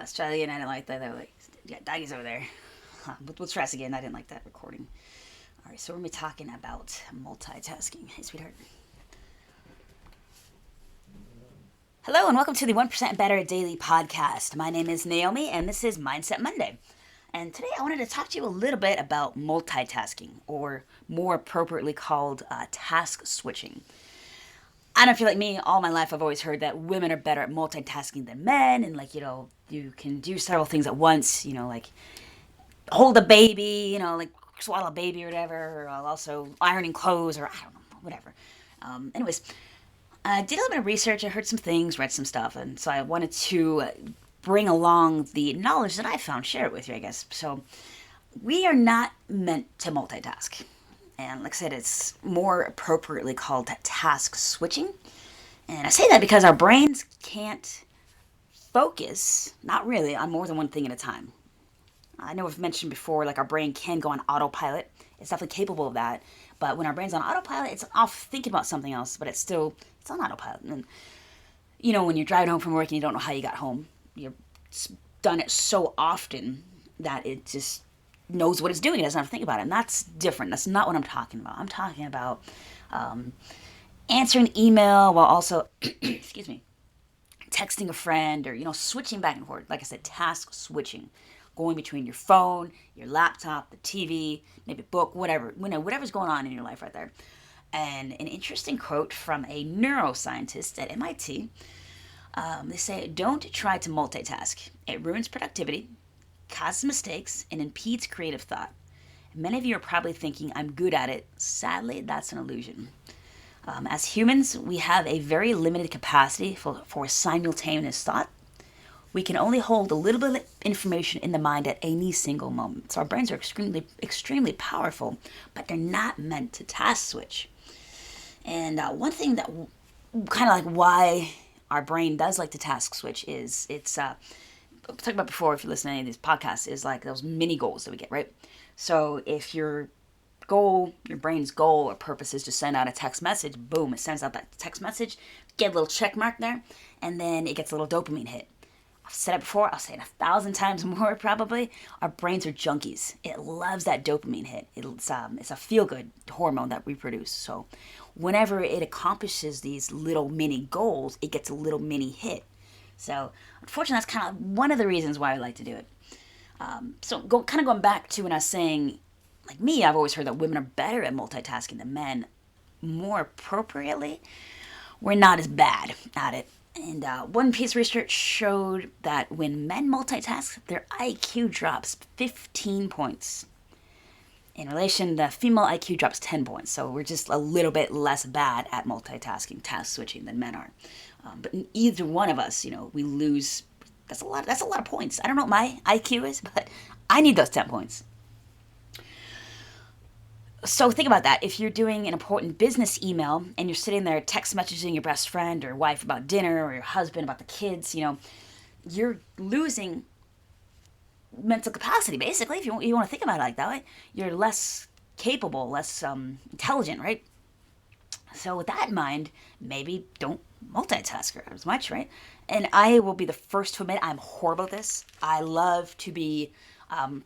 let's try it again. I didn't like that. They were like, yeah, doggies over there. We'll try this again. I didn't like that recording. All right, so we're going to be talking about multitasking. Hey, sweetheart. Hello, and welcome to the 1% Better Daily Podcast. My name is Naomi, and this is Mindset Monday. And today I wanted to talk to you a little bit about multitasking, or more appropriately called task switching. I don't know if you're like me, all my life I've always heard that women are better at multitasking than men, and you can do several things at once, like hold a baby, like swaddle a baby or whatever, or also ironing clothes, or I don't know, whatever. Anyways, I did a little bit of research. I heard some things, read some stuff, and so I wanted to bring along the knowledge that I found, share it with you, I guess. So we are not meant to multitask. And like I said, it's more appropriately called task switching. And I say that because our brains can't focus, not really, on more than one thing at a time. I know I've mentioned before, like our brain can go on autopilot. It's definitely capable of that. But when our brain's on autopilot, it's off thinking about something else, but it's on autopilot. And when you're driving home from work and you don't know how you got home, you've done it so often that it just knows what it's doing. It doesn't have to think about it. And that's different. That's not what I'm talking about. I'm talking about answering email while also, excuse me, texting a friend or, switching back and forth. Like I said, task switching. Going between your phone, your laptop, the TV, maybe a book, whatever's going on in your life right there. And an interesting quote from a neuroscientist at MIT. They say, don't try to multitask. It ruins productivity, causes mistakes, and impedes creative thought. Many of you are probably thinking, I'm good at it. Sadly, that's an illusion. As humans, we have a very limited capacity for simultaneous thought. We can only hold a little bit of information in the mind at any single moment. So our brains are extremely powerful, but they're not meant to task switch. And one thing that kind of like why our brain does like to task switch is I've talked about before, if you listen to any of these podcasts, is like those mini goals that we get, right? So if your brain's goal or purpose is to send out a text message, boom, it sends out that text message, get a little check mark there, and then it gets a little dopamine hit. I've said it before, I'll say it 1,000 times more probably. Our brains are junkies. It loves that dopamine hit. It's a feel-good hormone that we produce. So whenever it accomplishes these little mini goals, it gets a little mini hit. So unfortunately, that's kind of one of the reasons why I like to do it. Going back to when I was saying, like me, I've always heard that women are better at multitasking than men. More appropriately, we're not as bad at it. And one piece of research showed that when men multitask, their IQ drops 15 points. In relation, the female IQ drops 10 points. So we're just a little bit less bad at multitasking, task switching than men are. But in either one of us, we lose. That's a lot of points. I don't know what my IQ is, but I need those 10 points. So think about that. If you're doing an important business email and you're sitting there text messaging your best friend or wife about dinner or your husband about the kids, you're losing mental capacity, basically, if you want to think about it like that way. You're less capable, less intelligent, right? So with that in mind, maybe don't multitask as much, right? And I will be the first to admit I'm horrible at this. I love to be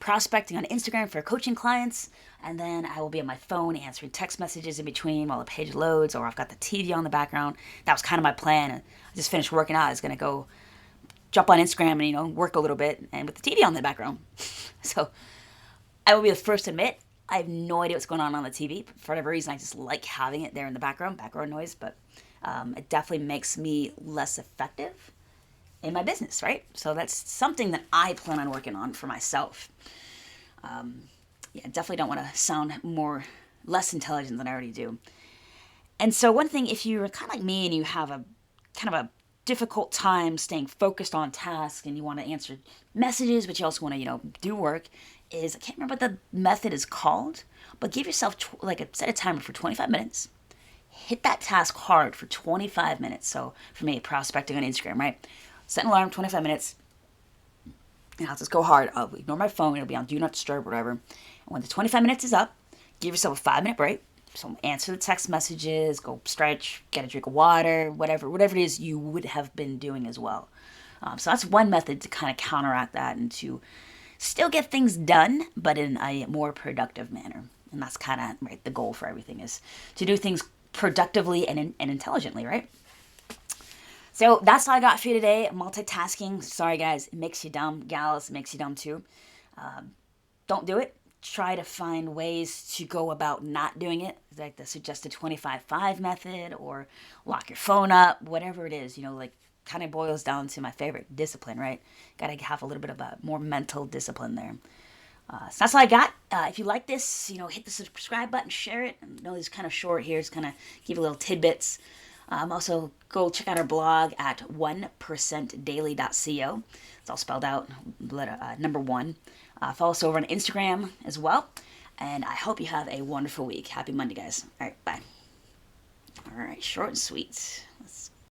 prospecting on Instagram for coaching clients, and then I will be on my phone answering text messages in between while the page loads, or I've got the TV on the background. That was kind of my plan. I just finished working out. I was going to go jump on Instagram and, work a little bit, and with the TV on the background. So I will be the first to admit I have no idea what's going on the TV. For whatever reason, I just like having it there in the background noise, but it definitely makes me less effective in my business, right? So that's something that I plan on working on for myself. Definitely don't want to sound less intelligent than I already do. And so one thing, if you're kind of like me and you have a kind of a difficult time staying focused on tasks and you want to answer messages, but you also want to, do work, is, I can't remember what the method is called, but give yourself, set a timer for 25 minutes. Hit that task hard for 25 minutes. So for me, prospecting on Instagram, right? Set an alarm, 25 minutes, and I'll just go hard. I'll ignore my phone. It'll be on Do Not Disturb, whatever. And when the 25 minutes is up, give yourself a 5-minute break. So answer the text messages, go stretch, get a drink of water, whatever it is you would have been doing as well. So that's one method to kind of counteract that and to still get things done, but in a more productive manner. And that's kind of right. The goal for everything is to do things productively and intelligently, right? So that's all I got for you today. Multitasking. Sorry, guys. It makes you dumb. Gals, it makes you dumb too. Don't do it. Try to find ways to go about not doing it, like the suggested 25-5 method, or lock your phone up, whatever it is. Like kind of boils down to my favorite discipline, right? Got to have a little bit of a more mental discipline there. So that's all I got. If you like this, hit the subscribe button, share it. I know this is kind of short here. It's kind of give you little tidbits. Also, go check out our blog at 1%daily.co. It's all spelled out, number one. Follow us over on Instagram as well. And I hope you have a wonderful week. Happy Monday, guys. All right, bye. All right, short and sweet. Let's